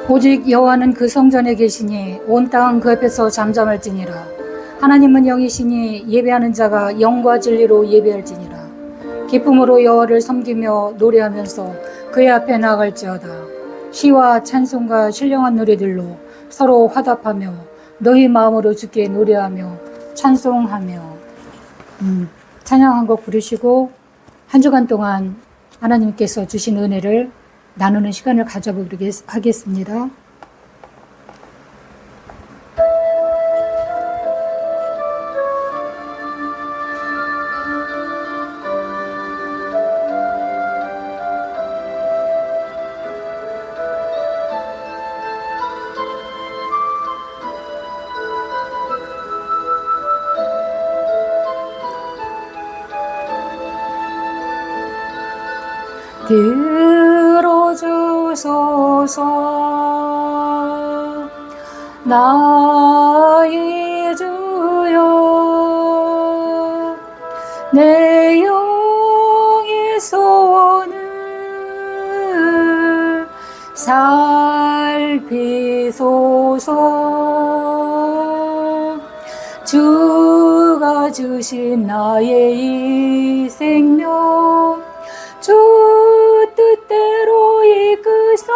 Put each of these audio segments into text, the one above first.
오직 여호와는 그 성전에 계시니 온 땅 그 앞에서 잠잠할지니라. 하나님은 영이시니 예배하는 자가 영과 진리로 예배할지니라. 기쁨으로 여호와를 섬기며 노래하면서 그의 앞에 나아갈지어다. 시와 찬송과 신령한 노래들로 서로 화답하며 너희 마음으로 주께 노래하며 찬송하며. 찬양 한 곡 부르시고 한 주간 동안 하나님께서 주신 은혜를 나누는 시간을 가져보도록 하겠습니다. 들어주소서 나의 주여, 내 영의 소원을 살피소서. 주가 주신 나의 이 생명 주 뜻대로 이끄소.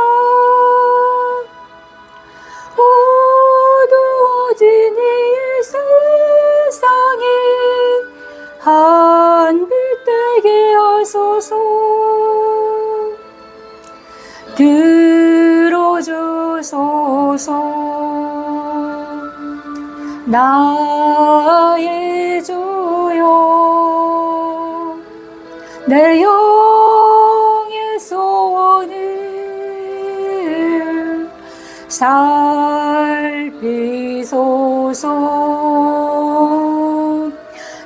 어두워진 이 세상에 한 빛 되게 하소서. 들어주소서 나의 주여, 내 영의 소원을 살피소서.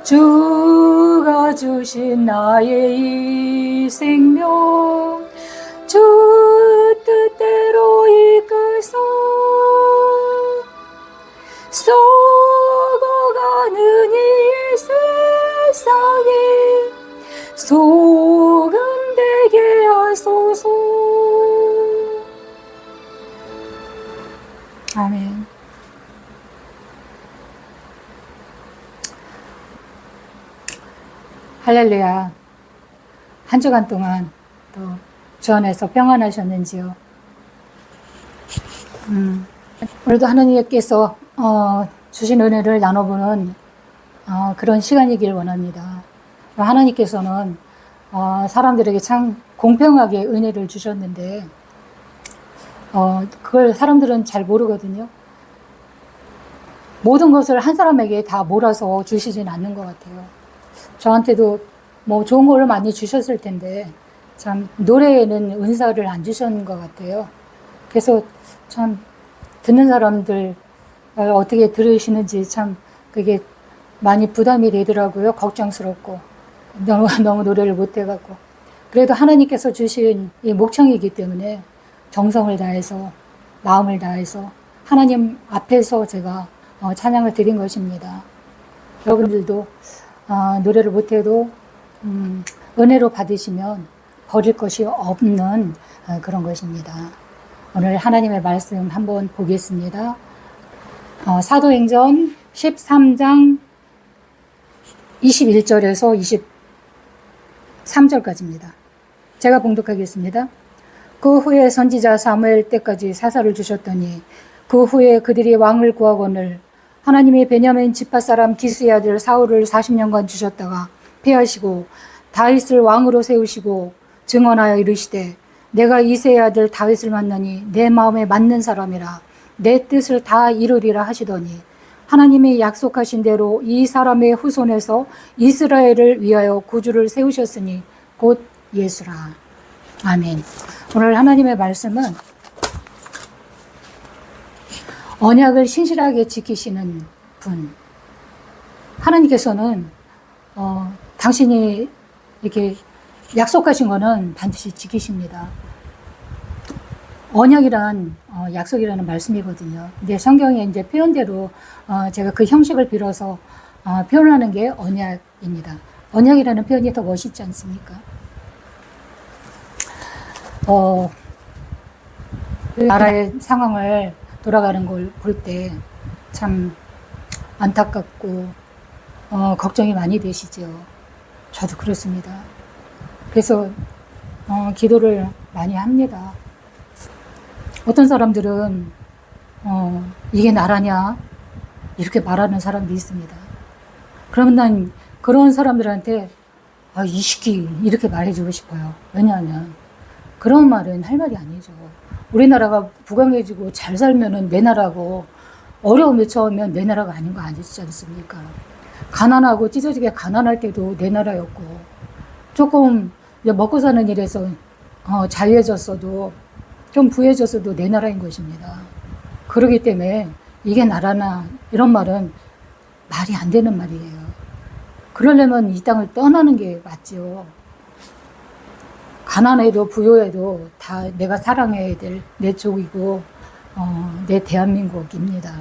주가 주신 나의 이 생명 주 뜻대로 이끌소. 썩어가는 이 세상에 소금 되게 하소서. 아멘. 할렐루야. 한 주간 동안 또 주 안에서 평안하셨는지요? 오늘도 하나님께서 주신 은혜를 나눠보는 그런 시간이길 원합니다. 하나님께서는 사람들에게 참 공평하게 은혜를 주셨는데 그걸 사람들은 잘 모르거든요. 모든 것을 한 사람에게 다 몰아서 주시진 않는 것 같아요. 저한테도 뭐 좋은 걸 많이 주셨을 텐데 참 노래에는 은사를 안 주셨는 것 같아요. 그래서 참 듣는 사람들 어떻게 들으시는지 참 그게 많이 부담이 되더라고요. 걱정스럽고 너무 노래를 못 해갖고. 그래도 하나님께서 주신 이 목청이기 때문에 정성을 다해서 마음을 다해서 하나님 앞에서 제가 찬양을 드린 것입니다. 여러분들도 노래를 못해도 은혜로 받으시면 버릴 것이 없는 그런 것입니다. 오늘 하나님의 말씀 한번 보겠습니다. 사도행전 13장 21절에서 23절까지입니다. 제가 봉독하겠습니다. 그 후에 선지자 사무엘 때까지 사사를 주셨더니 그 후에 그들이 왕을 구하거늘 하나님이 베냐민 지파 사람 기스의 아들 사울을 40년간 주셨다가 패하시고 다윗을 왕으로 세우시고 증언하여 이르시되 내가 이새의 아들 다윗을 만나니 내 마음에 맞는 사람이라 내 뜻을 다 이루리라 하시더니 하나님이 약속하신 대로 이 사람의 후손에서 이스라엘을 위하여 구주를 세우셨으니 곧 예수라. 아멘. 오늘 하나님의 말씀은 언약을 신실하게 지키시는 분. 하나님께서는 당신이 이렇게 약속하신 거는 반드시 지키십니다. 언약이란 약속이라는 말씀이거든요. 근데 성경에 이제 표현대로 제가 그 형식을 빌어서 표현하는 게 언약입니다. 언약이라는 표현이 더 멋있지 않습니까? 나라의 상황을 돌아가는 걸 볼 때 참 안타깝고 걱정이 많이 되시죠. 저도 그렇습니다. 그래서 기도를 많이 합니다. 어떤 사람들은 이게 나라냐 이렇게 말하는 사람도 있습니다. 그러면 난 그런 사람들한테 이 시기 이렇게 말해주고 싶어요. 왜냐하면 그런 말은 할 말이 아니죠. 우리나라가 부강해지고 잘 살면은 내 나라고, 어려움에 처하면 내 나라가 아닌 거 아니지 않습니까? 가난하고 찢어지게 가난할 때도 내 나라였고, 조금 먹고 사는 일에서 자유해졌어도, 좀 부해졌어도 내 나라인 것입니다. 그렇기 때문에 이게 나라나 이런 말은 말이 안 되는 말이에요. 그러려면 이 땅을 떠나는 게 맞지요. 가난해도 부유해도 다 내가 사랑해야 될 내 쪽이고 내 대한민국입니다.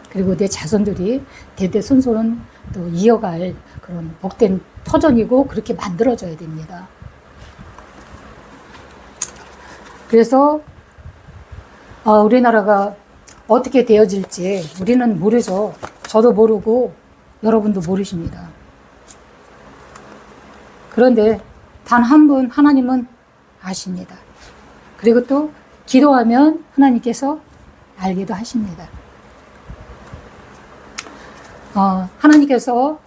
그리고 내 자손들이 대대손손 또 이어갈 그런 복된 터전이고 그렇게 만들어져야 됩니다. 그래서 우리나라가 어떻게 되어질지 우리는 모르죠. 저도 모르고 여러분도 모르십니다. 그런데 단 한 분 하나님은 아십니다. 그리고 또 기도하면 하나님께서 알기도 하십니다. 하나님께서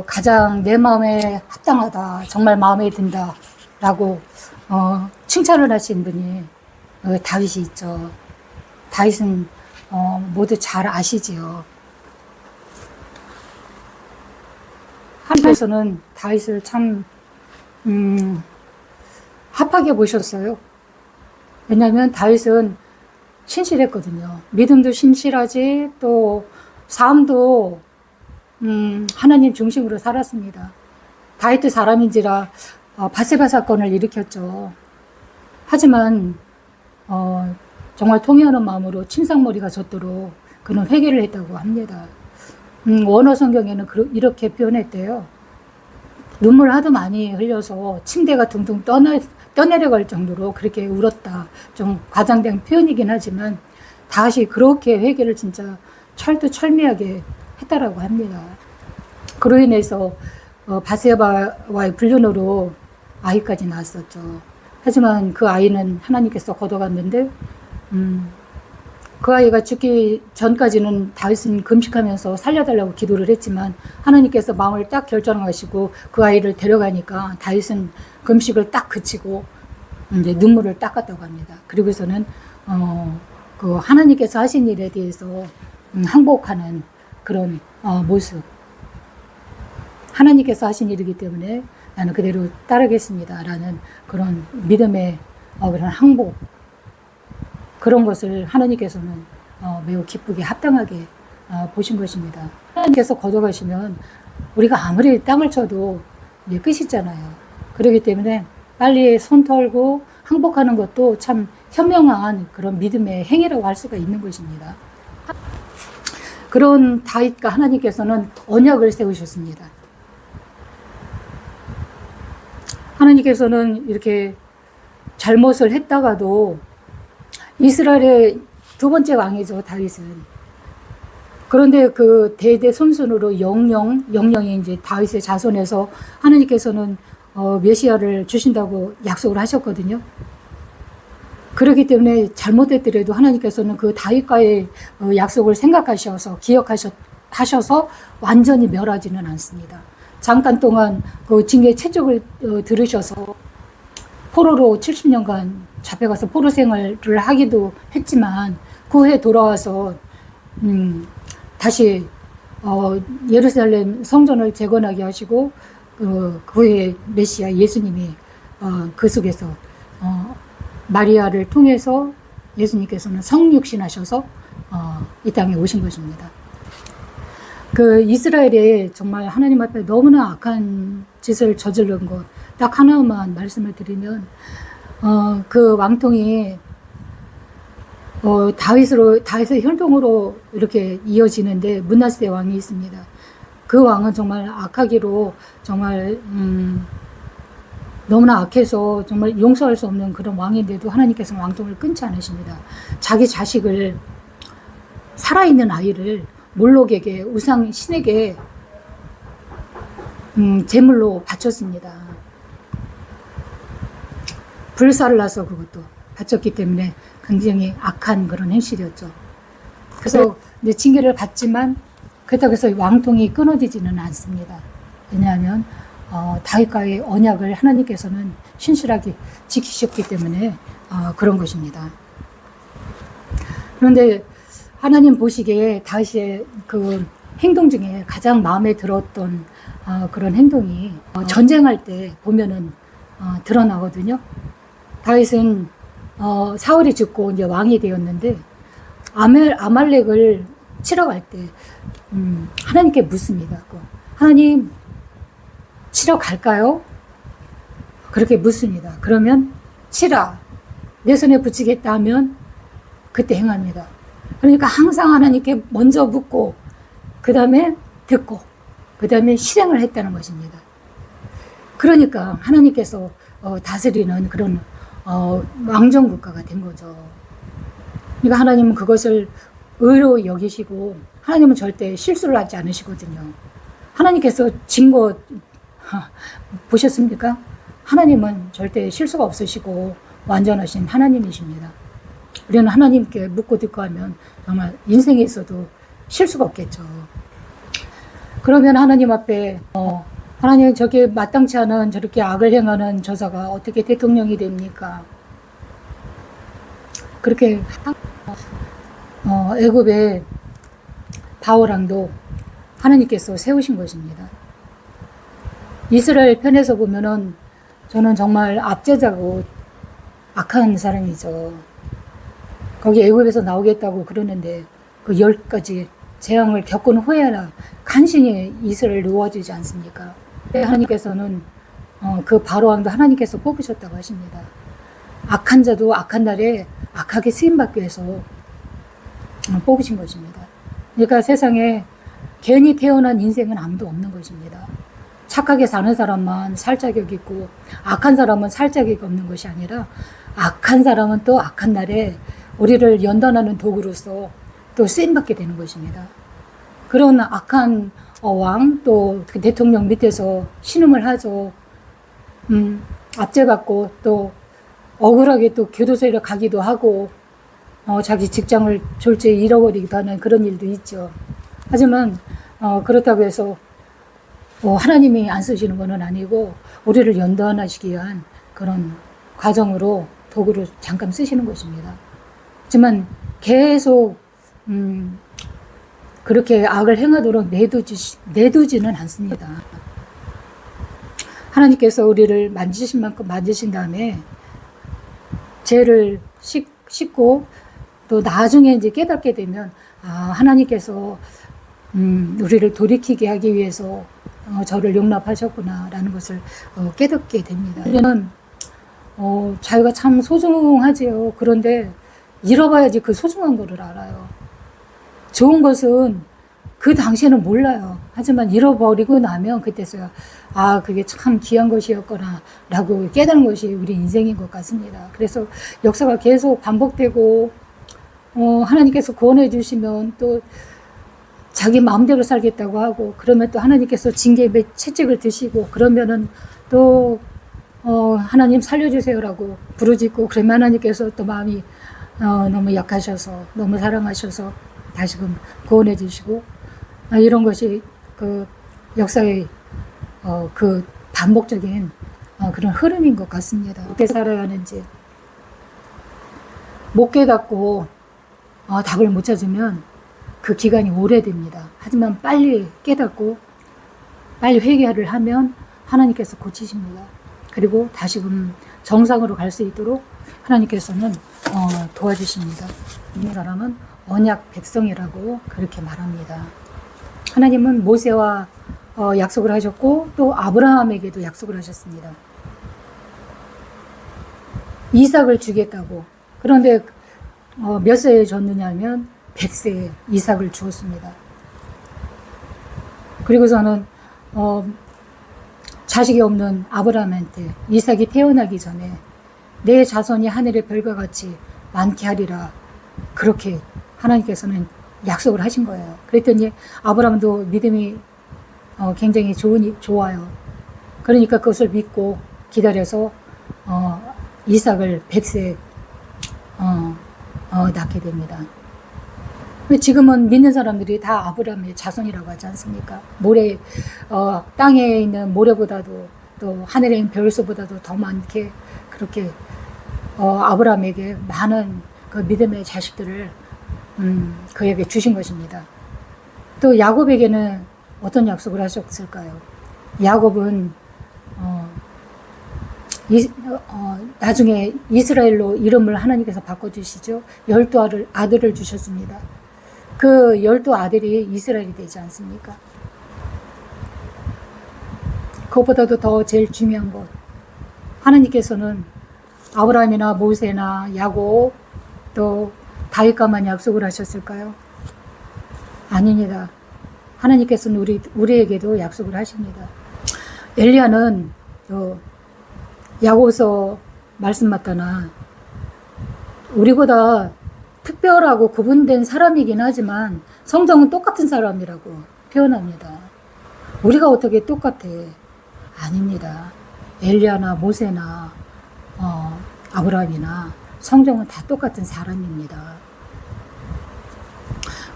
가장 내 마음에 합당하다, 정말 마음에 든다 라고 칭찬을 하신 분이 다윗이 있죠. 다윗은 모두 잘 아시지요. 하나님께서는 다윗을 참 합하게 보셨어요. 왜냐하면 다윗은 신실했거든요. 믿음도 신실하지 또 삶도 하나님 중심으로 살았습니다. 다윗도 사람인지라 바세바 사건을 일으켰죠. 하지만 정말 통회하는 마음으로 침상머리가 젖도록 그는 회개를 했다고 합니다. 원어 성경에는 이렇게 표현했대요. 눈물 하도 많이 흘려서 침대가 둥둥 떠내려갈 정도로 그렇게 울었다. 좀 과장된 표현이긴 하지만 다시 그렇게 회개를 진짜 철두철미하게 했다라고 합니다. 그로 인해서 바세바와의 불륜으로 아이까지 낳았었죠. 하지만 그 아이는 하나님께서 걷어갔는데 그 아이가 죽기 전까지는 다윗은 금식하면서 살려달라고 기도를 했지만 하나님께서 마음을 딱 결정하시고 그 아이를 데려가니까 다윗은 금식을 딱 그치고 이제 눈물을 닦았다고 합니다. 그리고서는 그 하나님께서 하신 일에 대해서 항복하는 그런 모습. 하나님께서 하신 일이기 때문에 나는 그대로 따르겠습니다라는 그런 믿음의 그런 항복. 그런 것을 하나님께서는 매우 기쁘게 합당하게 보신 것입니다. 하나님께서 거둬가시면 우리가 아무리 땅을 쳐도 이제 끝이잖아요. 그렇기 때문에 빨리 손 털고 항복하는 것도 참 현명한 그런 믿음의 행위라고 할 수가 있는 것입니다. 그런 다윗과 하나님께서는 언약을 세우셨습니다. 하나님께서는 이렇게 잘못을 했다가도 이스라엘의 두 번째 왕이죠, 다윗은. 그런데 그 대대손손으로 영영이 이제 다윗의 자손에서 하나님께서는 메시아를 주신다고 약속을 하셨거든요. 그렇기 때문에 잘못했더라도 하나님께서는 그 다윗과의 약속을 생각하셔서 기억하셔서 완전히 멸하지는 않습니다. 잠깐 동안 그 징계 채찍을 들으셔서 포로로 70년간 잡혀가서 포로 생활을 하기도 했지만 그 후에 돌아와서 다시 예루살렘 성전을 재건하게 하시고 그 후에 메시아 예수님이 그 속에서 마리아를 통해서 예수님께서는 성육신하셔서 이 땅에 오신 것입니다. 그 이스라엘에 정말 하나님 앞에 너무나 악한 짓을 저지른 것 딱 하나만 말씀을 드리면 그 왕통이 다윗의 혈통으로 이렇게 이어지는데 므낫세 왕이 있습니다. 그 왕은 정말 악하기로 정말 너무나 악해서 정말 용서할 수 없는 그런 왕인데도 하나님께서는 왕통을 끊지 않으십니다. 자기 자식을, 살아있는 아이를 몰록에게, 우상 신에게 제물로 바쳤습니다. 불사를 나서 그것도 바쳤기 때문에 굉장히 악한 그런 행실이었죠. 그래서 이제 징계를 받지만 그렇다고 해서 왕통이 끊어지지는 않습니다. 왜냐하면 다윗과의 언약을 하나님께서는 신실하게 지키셨기 때문에 그런 것입니다. 그런데 하나님 보시기에 다윗의 그 행동 중에 가장 마음에 들었던 그런 행동이 전쟁할 때 보면은 드러나거든요. 다윗은 사울이 죽고 이제 왕이 되었는데 아말렉을 치러 갈 때 하나님께 묻습니다. 하나님 치러 갈까요? 그렇게 묻습니다. 그러면 치라. 내 손에 붙이겠다 하면 그때 행합니다. 그러니까 항상 하나님께 먼저 묻고 그 다음에 듣고 그 다음에 실행을 했다는 것입니다. 그러니까 하나님께서 다스리는 그런 왕정국가가 된 거죠. 그러니까 하나님은 그것을 의로 여기시고 하나님은 절대 실수를 하지 않으시거든요. 하나님께서 진 거 보셨습니까? 하나님은 절대 실수가 없으시고 완전하신 하나님이십니다. 우리는 하나님께 묻고 듣고 하면 정말 인생에 있어도 실수가 없겠죠. 그러면 하나님 앞에 하나님 저게 마땅치 않은 저렇게 악을 행하는 저자가 어떻게 대통령이 됩니까? 그렇게 애굽의 바오랑도 하나님께서 세우신 것입니다. 이스라엘 편에서 보면은 저는 정말 압제자고 악한 사람이죠. 거기 애굽에서 나오겠다고 그러는데 그 10가지 재앙을 겪은 후에나 간신히 이스라엘 놓아주지 않습니까? 하나님께서는 그 바로왕도 하나님께서 뽑으셨다고 하십니다. 악한 자도 악한 날에 악하게 쓰임받기 위해서 뽑으신 것입니다. 그러니까 세상에 괜히 태어난 인생은 아무도 없는 것입니다. 착하게 사는 사람만 살 자격이 있고 악한 사람은 살 자격이 없는 것이 아니라 악한 사람은 또 악한 날에 우리를 연단하는 도구로서 또 쓰임받게 되는 것입니다. 그런 악한 왕 또 그 대통령 밑에서 신음을 하죠. 압제받고 또 억울하게 또 교도소에 가기도 하고 자기 직장을 졸지에 잃어버리기도 하는 그런 일도 있죠. 하지만 그렇다고 해서 하나님이 안 쓰시는 것은 아니고 우리를 연단하시기 위한 그런 과정으로 도구로 잠깐 쓰시는 것입니다. 하지만 계속 그렇게 악을 행하도록 내두지는 않습니다. 하나님께서 우리를 만지신 만큼 만지신 다음에 죄를 씻고 또 나중에 이제 깨닫게 되면 하나님께서 우리를 돌이키게 하기 위해서 저를 용납하셨구나라는 것을 깨닫게 됩니다. 우리는 자유가 참 소중하지요. 그런데 잃어봐야지 그 소중한 거를 알아요. 좋은 것은 그 당시에는 몰라요. 하지만 잃어버리고 나면 그때서야 그게 참 귀한 것이었구나 라고 깨닫는 것이 우리 인생인 것 같습니다. 그래서 역사가 계속 반복되고 하나님께서 구원해 주시면 또 자기 마음대로 살겠다고 하고 그러면 또 하나님께서 징계의 채찍을 드시고 그러면은 또 하나님 살려주세요라고 부르짖고 그러면 하나님께서 또 마음이 너무 약하셔서 너무 사랑하셔서 다시금 구원해 주시고 이런 것이 그 역사의 그 반복적인 그런 흐름인 것 같습니다. 어떻게 살아야 하는지 못 깨닫고 답을 못 찾으면 그 기간이 오래됩니다. 하지만 빨리 깨닫고 빨리 회개를 하면 하나님께서 고치십니다. 그리고 다시금 정상으로 갈 수 있도록 하나님께서는 도와주십니다. 이 사람은 언약 백성이라고 그렇게 말합니다. 하나님은 모세와 약속을 하셨고 또 아브라함에게도 약속을 하셨습니다. 이삭을 주겠다고. 그런데 몇 세에 줬느냐면 100세에 이삭을 주었습니다. 그리고서는 자식이 없는 아브라함한테 이삭이 태어나기 전에 내 자손이 하늘의 별과 같이 많게 하리라, 그렇게 하나님께서는 약속을 하신 거예요. 그랬더니 아브라함도 믿음이 굉장히 좋아요. 그러니까 그것을 믿고 기다려서 이삭을 100세 낳게 됩니다. 지금은 믿는 사람들이 다 아브라함의 자손이라고 하지 않습니까? 모래, 땅에 있는 모래보다도 또 하늘에 있는 별수보다도 더 많게 그렇게 아브라함에게 많은 그 믿음의 자식들을 그에게 주신 것입니다. 또 야곱에게는 어떤 약속을 하셨을까요? 야곱은 나중에 이스라엘로 이름을 하나님께서 바꿔주시죠. 12아들을 주셨습니다. 그 12아들이 이스라엘이 되지 않습니까? 그것보다도 더 제일 중요한 것, 하나님께서는 아브라함이나 모세나 야곱 또 다윗과만 약속을 하셨을까요? 아닙니다. 하나님께서는 우리에게도 약속을 하십니다. 엘리야는 야고보서 말씀 맞다나 우리보다 특별하고 구분된 사람이긴 하지만 성정은 똑같은 사람이라고 표현합니다. 우리가 어떻게 똑같아? 아닙니다. 엘리야나 모세나 아브라함이나 성정은 다 똑같은 사람입니다.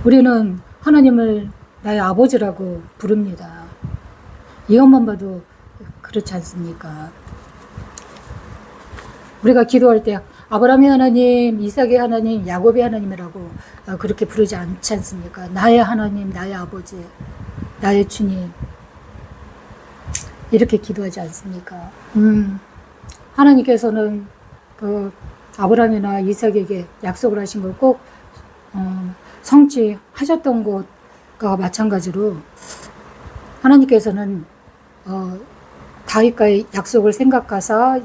우리는 하나님을 나의 아버지라고 부릅니다. 이것만 봐도 그렇지 않습니까? 우리가 기도할 때 아브라함의 하나님, 이삭의 하나님, 야곱의 하나님이라고 그렇게 부르지 않지 않습니까? 나의 하나님, 나의 아버지, 나의 주님, 이렇게 기도하지 않습니까? 하나님께서는 그 아브라함이나 이삭에게 약속을 하신 걸 꼭 성취하셨던 것과 마찬가지로 하나님께서는 다윗과의 약속을 생각하사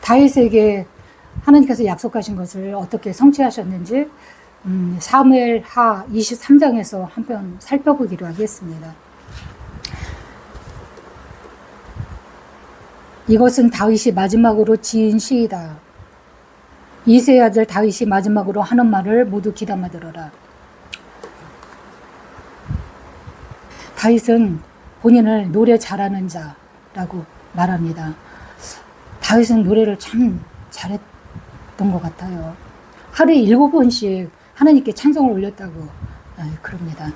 다윗에게 하나님께서 약속하신 것을 어떻게 성취하셨는지 사무엘하 23장에서 한번 살펴보기로 하겠습니다. 이것은 다윗이 마지막으로 지은 시이다. 이새의 아들 다윗이 마지막으로 하는 말을 모두 귀담아 들어라. 다윗은 본인을 노래 잘하는 자라고 말합니다. 다윗은 노래를 참 잘했던 것 같아요. 하루에 7번씩 하나님께 찬송을 올렸다고 그럽니다.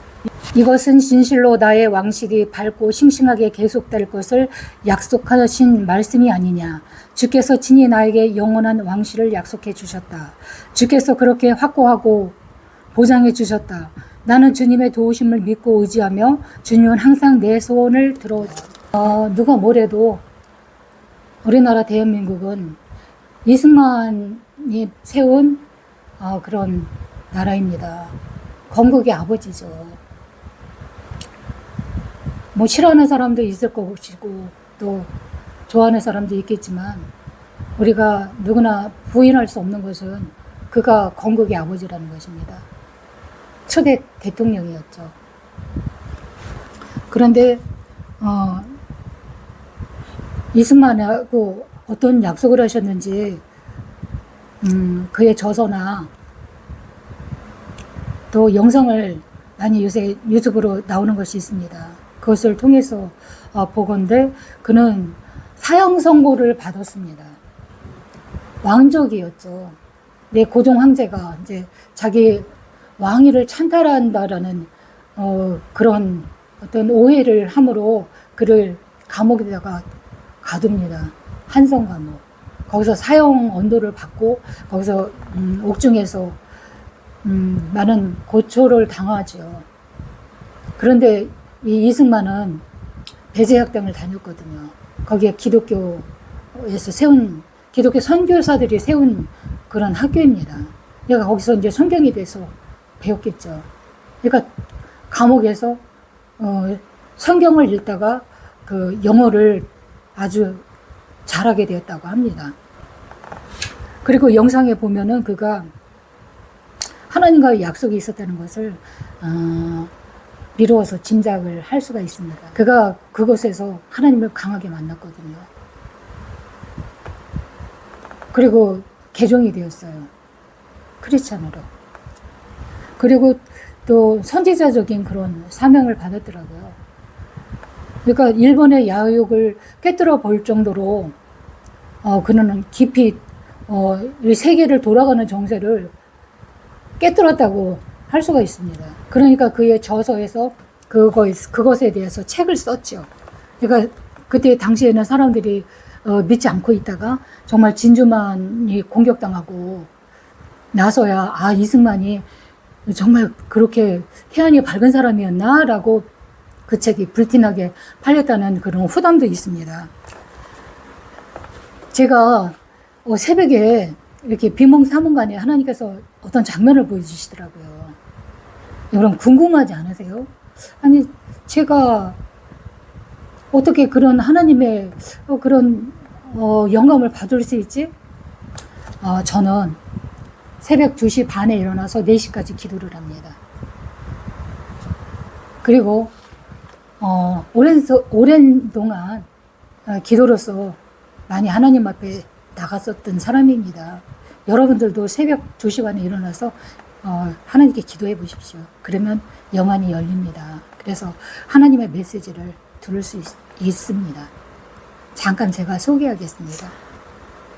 이것은 진실로 나의 왕실이 밝고 싱싱하게 계속될 것을 약속하신 말씀이 아니냐. 주께서 친히 나에게 영원한 왕실을 약속해 주셨다. 주께서 그렇게 확고하고 보장해 주셨다. 나는 주님의 도우심을 믿고 의지하며 주님은 항상 내 소원을 들어. 누가 뭐래도 우리나라 대한민국은 이승만이 세운 그런 나라입니다. 건국의 아버지죠. 뭐 싫어하는 사람도 있을 것이고 또 좋아하는 사람도 있겠지만 우리가 누구나 부인할 수 없는 것은 그가 건국의 아버지라는 것입니다. 초대 대통령이었죠. 그런데 이승만하고 어떤 약속을 하셨는지 그의 저서나 또 영상을 많이 요새 유튜브로 나오는 것이 있습니다. 그것을 통해서 보건대 그는 사형 선고를 받았습니다. 왕족이었죠. 내 고종 황제가 이제 자기 왕위를 찬탈한다라는 그런 어떤 오해를 함으로 그를 감옥에다가 가둡니다. 한성 감옥. 거기서 사형 언도를 받고 거기서 옥중에서 많은 고초를 당하죠. 그런데 이 이승만은 배제학당을 다녔거든요. 거기에 기독교에서 세운 기독교 선교사들이 세운 그런 학교입니다. 그러니까 거기서 이제 성경에 대해서 배웠겠죠. 그러니까 감옥에서 성경을 읽다가 그 영어를 아주 잘하게 되었다고 합니다. 그리고 영상에 보면은 그가 하나님과의 약속이 있었다는 것을 미루어서 짐작을 할 수가 있습니다. 그가 그곳에서 하나님을 강하게 만났거든요. 그리고 개종이 되었어요. 크리스찬으로. 그리고 또 선지자적인 그런 사명을 받았더라고요. 그러니까 일본의 야욕을 꿰뚫어 볼 정도로 그는 깊이 이 세계를 돌아가는 정세를 깨뚫었다고 할 수가 있습니다. 그러니까 그의 저서에서 그것에 대해서 책을 썼죠. 그러니까 그때 당시에는 사람들이 믿지 않고 있다가 정말 진주만이 공격당하고 나서야 이승만이 정말 그렇게 태양이 밝은 사람이었나? 라고 그 책이 불티나게 팔렸다는 그런 후담도 있습니다. 제가 새벽에 이렇게 비몽사몽간에 하나님께서 어떤 장면을 보여주시더라고요. 여러분 궁금하지 않으세요? 아니 제가 어떻게 그런 하나님의 그런 영감을 받을 수 있지? 저는 새벽 2시 반에 일어나서 4시까지 기도를 합니다. 그리고 오랜 동안 기도로서 많이 하나님 앞에 나갔었던 사람입니다. 여러분들도 새벽 2시 반에 일어나서 하나님께 기도해 보십시오. 그러면 영안이 열립니다. 그래서 하나님의 메시지를 들을 수 있습니다. 잠깐 제가 소개하겠습니다.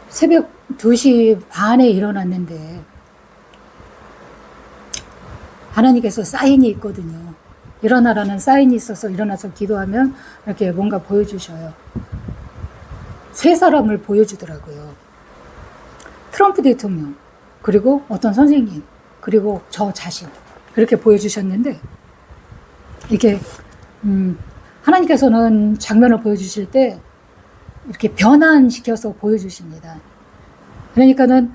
새벽 2시 반에 일어났는데 하나님께서 사인이 있거든요. 일어나라는 사인이 있어서 일어나서 기도하면 이렇게 뭔가 보여주셔요. 세 사람을 보여주더라고요. 트럼프 대통령, 그리고 어떤 선생님, 그리고 저 자신, 그렇게 보여주셨는데 이게 하나님께서는 장면을 보여주실 때 이렇게 변환시켜서 보여주십니다. 그러니까는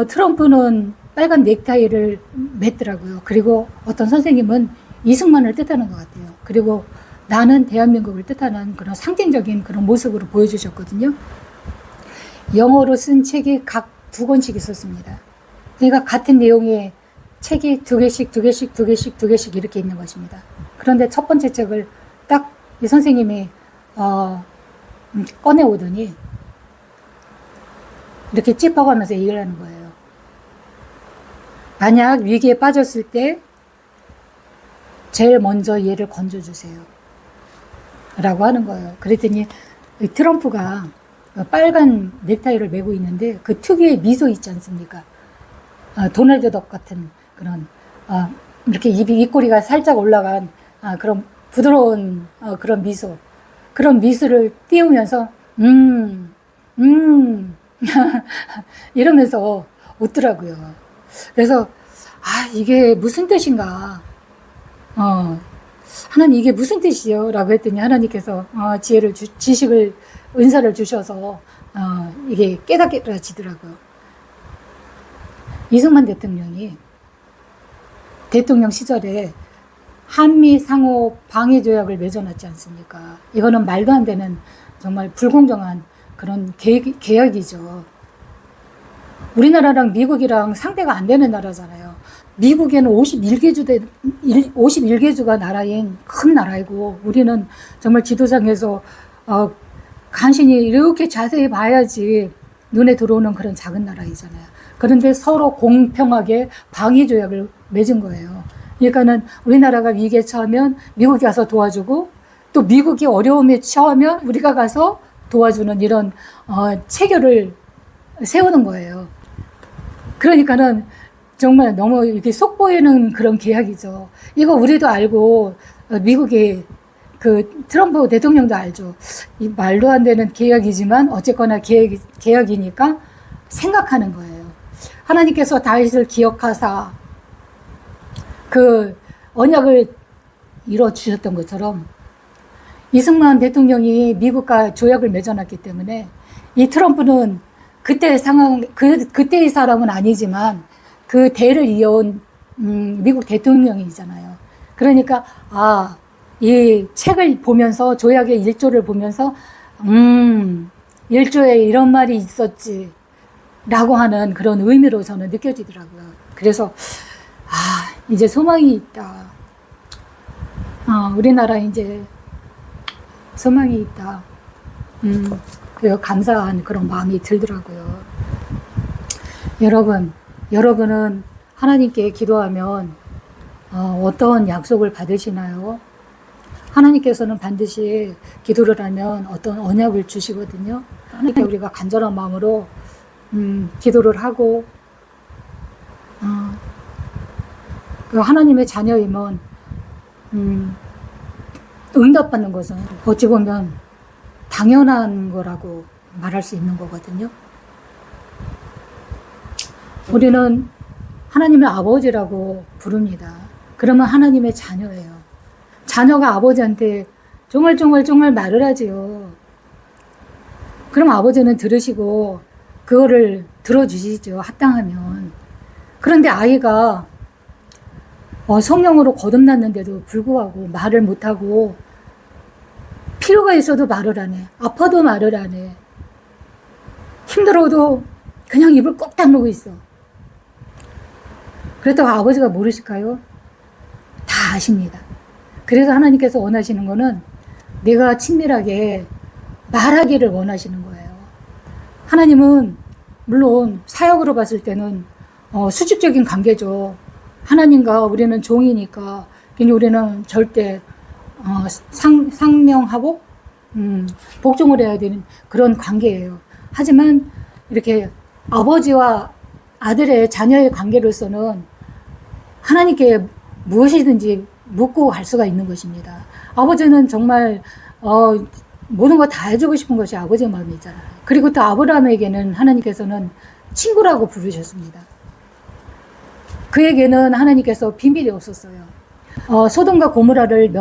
트럼프는 빨간 넥타이를 맸더라고요. 그리고 어떤 선생님은 이승만을 뜻하는 것 같아요. 그리고 나는 대한민국을 뜻하는 그런 상징적인 그런 모습으로 보여주셨거든요. 영어로 쓴 책이 각 2권씩 있었습니다. 그러니까 같은 내용의 책이 2개씩 이렇게 있는 것입니다. 그런데 첫 번째 책을 딱 이 선생님이 꺼내오더니 이렇게 찝어가면서 얘기를 하는 거예요. 만약 위기에 빠졌을 때 제일 먼저 얘를 건져주세요. 라고 하는 거예요. 그랬더니 트럼프가 빨간 넥타이를 메고 있는데 그 특유의 미소 있지 않습니까? 도널드 덕 같은 그런 이렇게 입꼬리가 살짝 올라간 그런 부드러운 그런 미소, 그런 미소를 띄우면서 이러면서 웃더라고요. 그래서 이게 무슨 뜻인가? 하나님 이게 무슨 뜻이요? 라고 했더니 하나님께서 지혜를 지식을 은사를 주셔서 이게 깨닫게지더라고요. 이승만 대통령이 대통령 시절에 한미 상호 방위 조약을 맺어놨지 않습니까? 이거는 말도 안 되는 정말 불공정한 그런 계약이죠. 우리나라랑 미국이랑 상대가 안 되는 나라잖아요. 미국에는 51개주가 나라인 큰 나라이고 우리는 정말 지도상에서 간신히 이렇게 자세히 봐야지 눈에 들어오는 그런 작은 나라이잖아요. 그런데 서로 공평하게 방위 조약을 맺은 거예요. 그러니까는 우리나라가 위기에 처하면 미국이 가서 도와주고 또 미국이 어려움에 처하면 우리가 가서 도와주는 이런 체결을 세우는 거예요. 그러니까는 정말 너무 이렇게 속 보이는 그런 계약이죠. 이거 우리도 알고 미국이 그 트럼프 대통령도 알죠. 이 말도 안 되는 계약이지만 어쨌거나 계약이니까 생각하는 거예요. 하나님께서 다윗을 기억하사 그 언약을 이루어 주셨던 것처럼 이승만 대통령이 미국과 조약을 맺어놨기 때문에 이 트럼프는 그때의 상황, 그때의 사람은 아니지만 그 대를 이어온 미국 대통령이잖아요. 그러니까 이 책을 보면서 조약의 1조를 보면서 1조에 이런 말이 있었지 라고 하는 그런 의미로 저는 느껴지더라고요. 그래서 이제 소망이 있다. 우리나라 이제 소망이 있다. 그 감사한 그런 마음이 들더라고요. 여러분은 하나님께 기도하면 어떤 약속을 받으시나요? 하나님께서는 반드시 기도를 하면 어떤 언약을 주시거든요. 하나님께 우리가 간절한 마음으로 기도를 하고 그 하나님의 자녀이면 응답받는 것은 어찌 보면 당연한 거라고 말할 수 있는 거거든요. 우리는 하나님의 아버지라고 부릅니다. 그러면 하나님의 자녀예요. 자녀가 아버지한테 정말 말을 하지요. 그럼 아버지는 들으시고 그거를 들어주시죠. 합당하면. 그런데 아이가 성령으로 거듭났는데도 불구하고 말을 못하고 필요가 있어도 말을 안 해. 아파도 말을 안 해. 힘들어도 그냥 입을 꼭 다물고 있어. 그렇다고 아버지가 모르실까요? 다 아십니다. 그래서 하나님께서 원하시는 거는 내가 친밀하게 말하기를 원하시는 거예요. 하나님은 물론 사역으로 봤을 때는 수직적인 관계죠. 하나님과 우리는 종이니까 우리는 절대 상명하복 복종을 해야 되는 그런 관계예요. 하지만 이렇게 아버지와 아들의 자녀의 관계로서는 하나님께 무엇이든지 묻고 갈 수가 있는 것입니다. 아버지는 정말 모든 거 다 해주고 싶은 것이 아버지의 마음이잖아요. 그리고 또 아브라함에게는 하나님께서는 친구라고 부르셨습니다. 그에게는 하나님께서 비밀이 없었어요. 소돔과 고모라를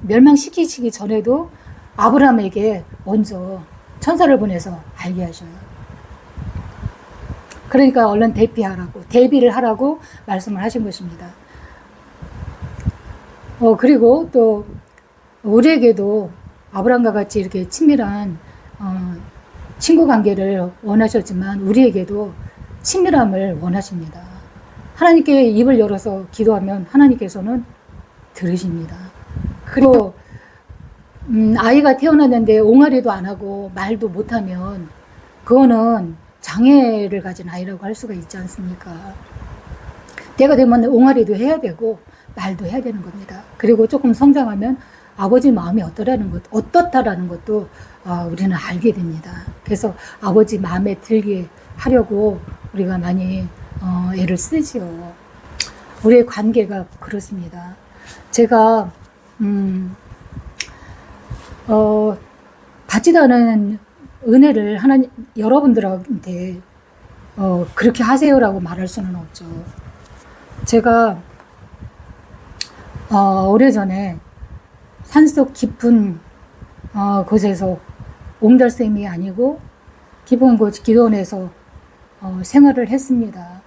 멸망시키시기 전에도 아브라함에게 먼저 천사를 보내서 알게 하셔요. 그러니까 얼른 대비를 하라고 말씀을 하신 것입니다. 그리고 또 우리에게도 아브라함과 같이 이렇게 친밀한 친구 관계를 원하셨지만 우리에게도 친밀함을 원하십니다. 하나님께 입을 열어서 기도하면 하나님께서는 들으십니다. 그리고 아이가 태어났는데 옹알이도 안 하고 말도 못하면 그거는 장애를 가진 아이라고 할 수가 있지 않습니까? 때가 되면 옹알이도 해야 되고 말도 해야 되는 겁니다. 그리고 조금 성장하면 아버지 마음이 어떻다라는 것도 우리는 알게 됩니다. 그래서 아버지 마음에 들게 하려고 우리가 많이 애를 쓰지요. 우리의 관계가 그렇습니다. 제가 받지도 않은 은혜를 여러분들한테 그렇게 하세요라고 말할 수는 없죠. 제가 오래전에 산속 깊은 곳에서 옹달샘이 아니고 깊은 곳 기도원에서 생활을 했습니다.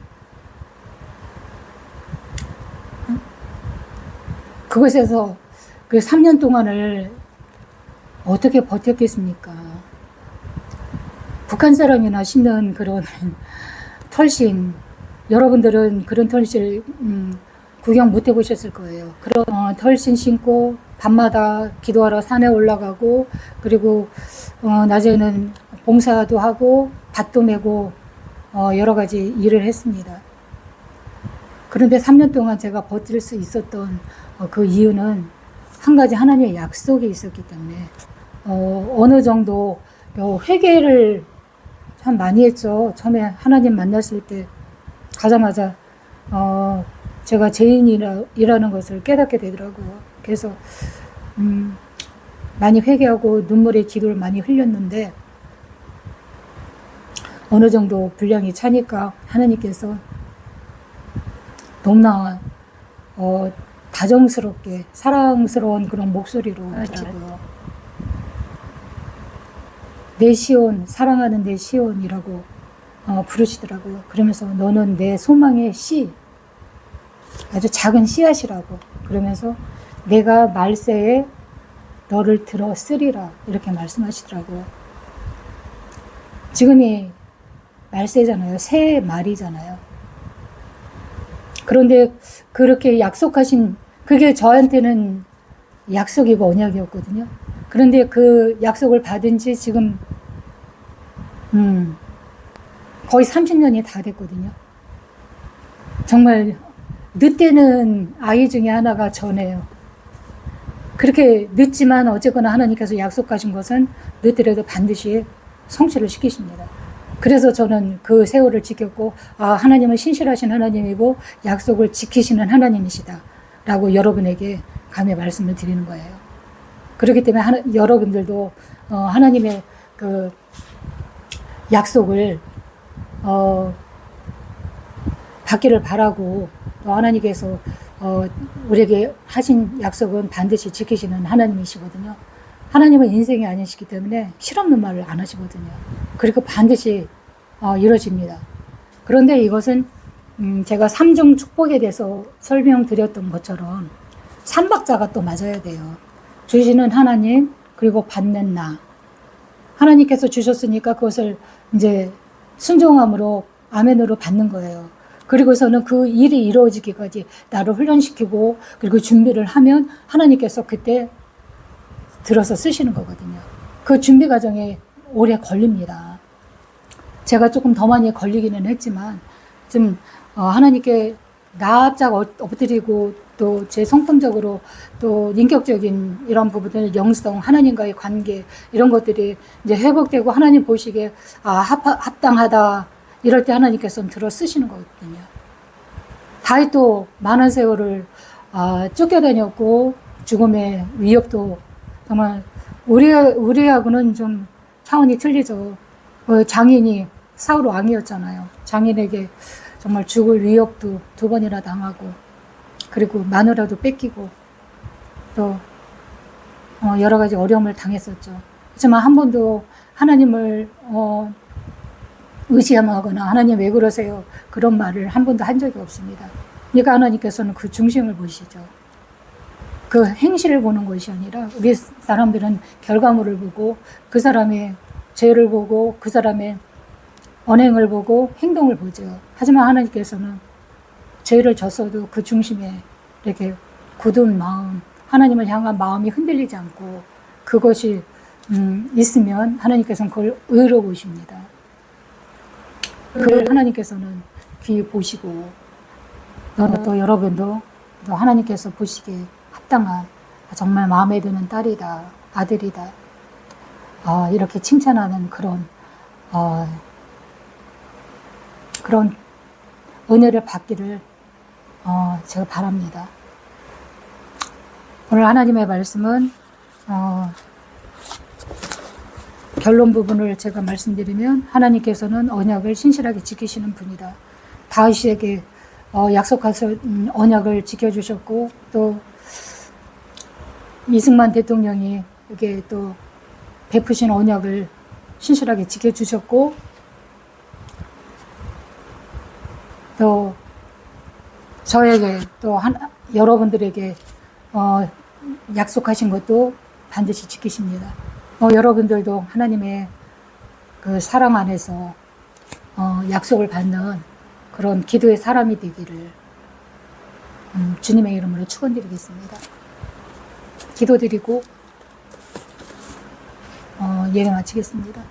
그곳에서 그 3년 동안을 어떻게 버텼겠습니까? 북한 사람이나 신는 그런 털신, 여러분들은 그런 털신 구경 못 해보셨을 거예요. 그런 털신 신고 밤마다 기도하러 산에 올라가고 그리고 낮에는 봉사도 하고 밭도 메고 여러 가지 일을 했습니다. 그런데 3년 동안 제가 버틸 수 있었던 그 이유는 한 가지 하나님의 약속이 있었기 때문에 어느 정도 회개를 참 많이 했죠. 처음에 하나님 만났을 때 가자마자 제가 죄인이라는 것을 깨닫게 되더라고요. 그래서 많이 회개하고 눈물의 기도를 많이 흘렸는데 어느 정도 분량이 차니까 하나님께서 너무나 다정스럽게 사랑스러운 그런 목소리로 하시고요. 내 시온, 사랑하는 내 시온이라고 부르시더라고요. 그러면서 너는 내 소망의 씨, 아주 작은 씨앗이라고 그러면서 내가 말세에 너를 들어 쓰리라 이렇게 말씀하시더라고요. 지금이 말세잖아요. 새 말이잖아요. 그런데 그렇게 약속하신 그게 저한테는 약속이고 언약이었거든요. 그런데 그 약속을 받은 지 지금 거의 30년이 다 됐거든요. 정말 늦되는 아이 중에 하나가 저네요. 그렇게 늦지만 어쨌거나 하나님께서 약속하신 것은 늦더라도 반드시 성취를 시키십니다. 그래서 저는 그 세월을 지켰고, 하나님은 신실하신 하나님이고 약속을 지키시는 하나님이시다 라고 여러분에게 감히 말씀을 드리는 거예요. 그렇기 때문에 여러분들도 하나님의 그 약속을 받기를 바라고, 또 하나님께서 우리에게 하신 약속은 반드시 지키시는 하나님이시거든요. 하나님은 인생이 아니시기 때문에 실없는 말을 안 하시거든요. 그리고 반드시 이루어집니다. 그런데 이것은 제가 삼중 축복에 대해서 설명드렸던 것처럼 삼박자가 또 맞아야 돼요. 주시는 하나님, 그리고 받는 나. 하나님께서 주셨으니까 그것을 이제 순종함으로 아멘으로 받는 거예요. 그리고서는 그 일이 이루어지기까지 나를 훈련시키고 그리고 준비를 하면 하나님께서 그때 들어서 쓰시는 거거든요. 그 준비 과정에 오래 걸립니다. 제가 조금 더 많이 걸리기는 했지만 좀 하나님께 납작 엎드리고 또 제 성품적으로 또 인격적인 이런 부분들, 영성, 하나님과의 관계 이런 것들이 이제 회복되고 하나님 보시기에 합당하다 이럴 때 하나님께서는 들어 쓰시는 거거든요. 다윗도 많은 세월을 쫓겨다녔고 죽음의 위협도 정말 우리하고는 좀 차원이 틀리죠. 장인이 사울 왕이었잖아요. 장인에게 정말 죽을 위협도 2번이나 당하고 그리고 마누라도 뺏기고 또 여러 가지 어려움을 당했었죠. 하지만 한 번도 하나님을 의지하거나 하나님 왜 그러세요? 그런 말을 한 번도 한 적이 없습니다. 그러니까 하나님께서는 그 중심을 보시죠. 그 행실을 보는 것이 아니라 우리 사람들은 결과물을 보고 그 사람의 죄를 보고 그 사람의 언행을 보고 행동을 보죠. 하지만 하나님께서는 죄를 졌어도 그 중심에 이렇게 굳은 마음, 하나님을 향한 마음이 흔들리지 않고 그것이 있으면 하나님께서는 그걸 의로 보십니다. 그걸 하나님께서는 귀 보시고 또 여러분도 또 하나님께서 보시기에 합당한 정말 마음에 드는 딸이다, 아들이다 이렇게 칭찬하는 그런 은혜를 받기를 제가 바랍니다. 오늘 하나님의 말씀은 결론 부분을 제가 말씀드리면 하나님께서는 언약을 신실하게 지키시는 분이다. 다윗에게 약속하신 언약을 지켜주셨고 또 이승만 대통령이 이게 또 베푸신 언약을 신실하게 지켜주셨고 또 저에게 또 여러분들에게 약속하신 것도 반드시 지키십니다. 여러분들도 하나님의 그 사랑 안에서 약속을 받는 그런 기도의 사람이 되기를 주님의 이름으로 축원드리겠습니다. 기도드리고 예배 마치겠습니다.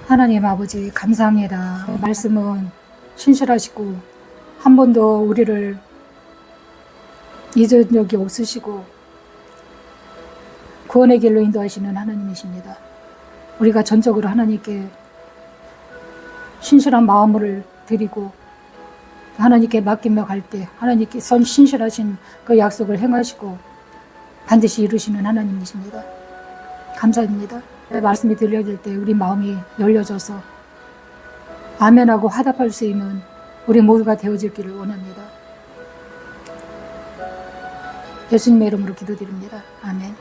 하나님 아버지 감사합니다. 말씀은 신실하시고 한 번도 우리를 잊은 적이 없으시고 구원의 길로 인도하시는 하나님이십니다. 우리가 전적으로 하나님께 신실한 마음을 드리고 하나님께 맡기며 갈 때 하나님께 신실하신 그 약속을 행하시고 반드시 이루시는 하나님이십니다. 감사합니다. 말씀이 들려질 때 우리 마음이 열려져서 아멘하고 화답할 수 있는 우리 모두가 되어질 길을 원합니다. 예수님의 이름으로 기도드립니다. 아멘.